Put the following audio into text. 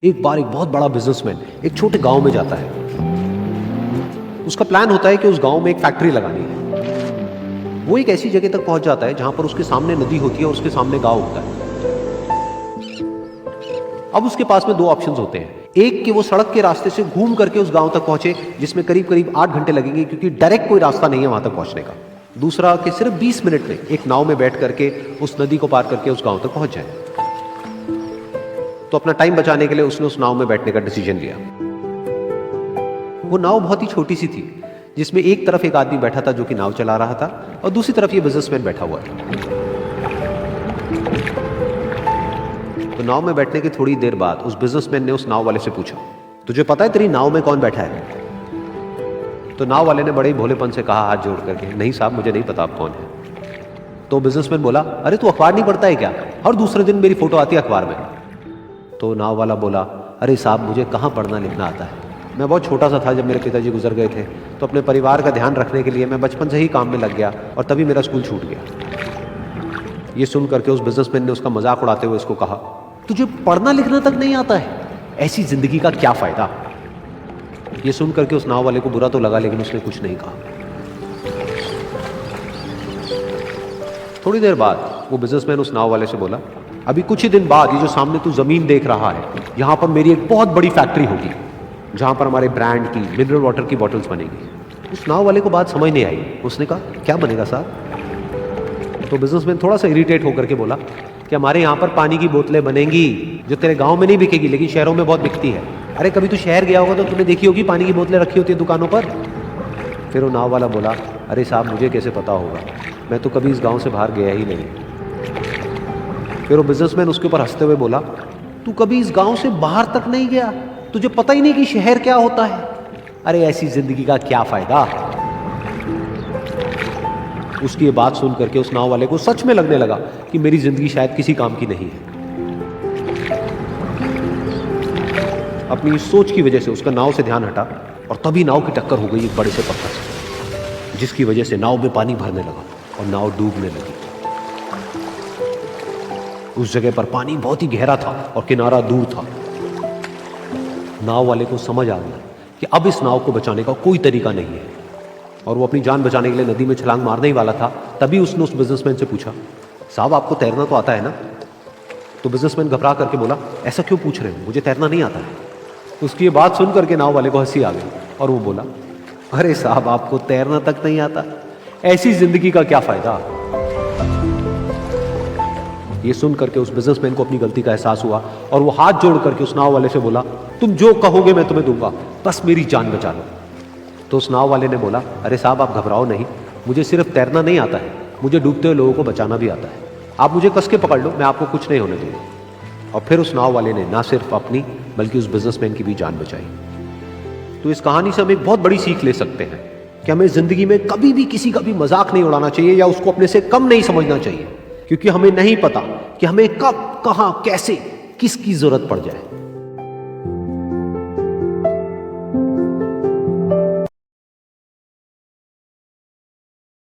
एक बार एक बहुत बड़ा बिजनेसमैन एक छोटे गांव में जाता है। उसका प्लान होता है कि उस गांव में एक फैक्ट्री लगानी है। वो एक ऐसी जगह तक पहुंच जाता है जहां पर उसके सामने नदी होती है और उसके सामने गांव होता है। अब उसके पास में दो ऑप्शंस होते हैं। एक कि वो सड़क के रास्ते से घूम करके उस गांव तक पहुंचे, जिसमें करीब करीब 8 घंटे लगेंगे, क्योंकि डायरेक्ट कोई रास्ता नहीं है वहां तक पहुंचने का। दूसरा कि सिर्फ 20 मिनट में एक नाव में बैठ करके उस नदी को पार करके उस गांव तक पहुंच जाए। तो अपना टाइम बचाने के लिए उसने उस नाव में बैठने का डिसीजन लिया। वो नाव बहुत ही छोटी सी थी, जिसमें एक तरफ एक आदमी बैठा था जो कि नाव चला रहा था और दूसरी तरफ ये बिजनेसमैन बैठा हुआ था। तो नाव में बैठने की थोड़ी देर बाद उस बिजनेसमैन ने उस नाव वाले से पूछा, तुझे पता है तेरी नाव में कौन बैठा है? तो नाव वाले ने बड़े ही भोलेपन से कहा हाथ जोड़ करके, नहीं साहब मुझे नहीं पता आप कौन है। तो बिजनेसमैन बोला, अरे तू अखबार नहीं पढ़ता है क्या? हर दूसरे दिन मेरी फोटो आती है अखबार में। तो नाव वाला बोला, अरे साहब मुझे कहाँ पढ़ना लिखना आता है, मैं बहुत छोटा सा था जब मेरे पिताजी गुजर गए थे, तो अपने परिवार का ध्यान रखने के लिए मैं बचपन से ही काम में लग गया और तभी मेरा स्कूल छूट गया। ये सुन करके उस बिजनेसमैन ने उसका मजाक उड़ाते हुए इसको कहा, तुझे पढ़ना लिखना तक नहीं आता है, ऐसी जिंदगी का क्या फायदा? ये सुन करके उस नाव वाले को बुरा तो लगा, लेकिन उसने कुछ नहीं कहा। थोड़ी देर बाद वो बिजनेसमैन उस नाव वाले से बोला, अभी कुछ ही दिन बाद ये जो सामने तू जमीन देख रहा है, यहां पर मेरी एक बहुत बड़ी फैक्ट्री होगी जहां पर हमारे ब्रांड की मिनरल वाटर की बॉटल्स बनेगी। उस नाव वाले को बात समझ नहीं आई। उसने कहा, क्या बनेगा साहब? तो बिजनेसमैन थोड़ा सा इरिटेट होकर के बोला कि हमारे यहाँ पर पानी की बोतलें बनेंगी जो तेरे गांव में नहीं बिकेगी, लेकिन शहरों में बहुत बिकती है। अरे कभी तू शहर गया होगा तो तूने देखी होगी पानी की बोतलें रखी होती है दुकानों पर। फिर वो नाव वाला बोला, अरे साहब मुझे कैसे पता होगा, मैं तो कभी इस गाँव से बाहर गया ही नहीं। फिर वो बिजनेसमैन उसके ऊपर हंसते हुए बोला, तू कभी इस गांव से बाहर तक नहीं गया, तुझे पता ही नहीं कि शहर क्या होता है? अरे ऐसी जिंदगी का क्या फायदा? उसकी ये बात सुन करके उस नाव वाले को सच में लगने लगा कि मेरी जिंदगी शायद किसी काम की नहीं है। अपनी इस सोच की वजह से उसका नाव से ध्यान हटा और तभी नाव की टक्कर हो गई एक बड़े से पत्थर से, जिसकी वजह से नाव में पानी भरने लगा और नाव डूबने लगी। उस जगह पर पानी बहुत ही गहरा था और किनारा दूर था। नाव वाले को समझ आ गया कि अब इस नाव को बचाने का कोई तरीका नहीं है और वो अपनी जान बचाने के लिए नदी में छलांग मारने ही वाला था। तभी उसने उस बिजनेसमैन से पूछा, साहब आपको तैरना तो आता है ना? तो बिजनेसमैन घबरा करके बोला, ऐसा क्यों पूछ रहे हैं, मुझे तैरना नहीं आता है। उसकी ये बात सुन करके नाव वाले को हंसी आ गई और वो बोला, अरे साहब आपको तैरना तक नहीं आता, ऐसी जिंदगी का क्या फायदा? ये सुन करके उस बिजनेसमैन को अपनी गलती का एहसास हुआ और वो हाथ जोड़ करके उस नाव वाले से बोला, तुम जो कहोगे मैं तुम्हें दूंगा, बस मेरी जान बचा लो। तो उस नाव वाले ने बोला, अरे साहब आप घबराओ नहीं, मुझे सिर्फ तैरना नहीं आता है, मुझे डूबते हुए लोगों को बचाना भी आता है। आप मुझे कस के पकड़ लो, मैं आपको कुछ नहीं होने दूंगा। और फिर उस नाव वाले ने ना सिर्फ अपनी बल्कि उस बिजनेसमैन की भी जान बचाई। तो इस कहानी से हम एक बहुत बड़ी सीख ले सकते हैं कि हमें जिंदगी में कभी भी किसी का भी मजाक नहीं उड़ाना चाहिए या उसको अपने से कम नहीं समझना चाहिए, क्योंकि हमें नहीं पता कि हमें कब, कहां, कैसे, किसकी जरूरत पड़ जाए।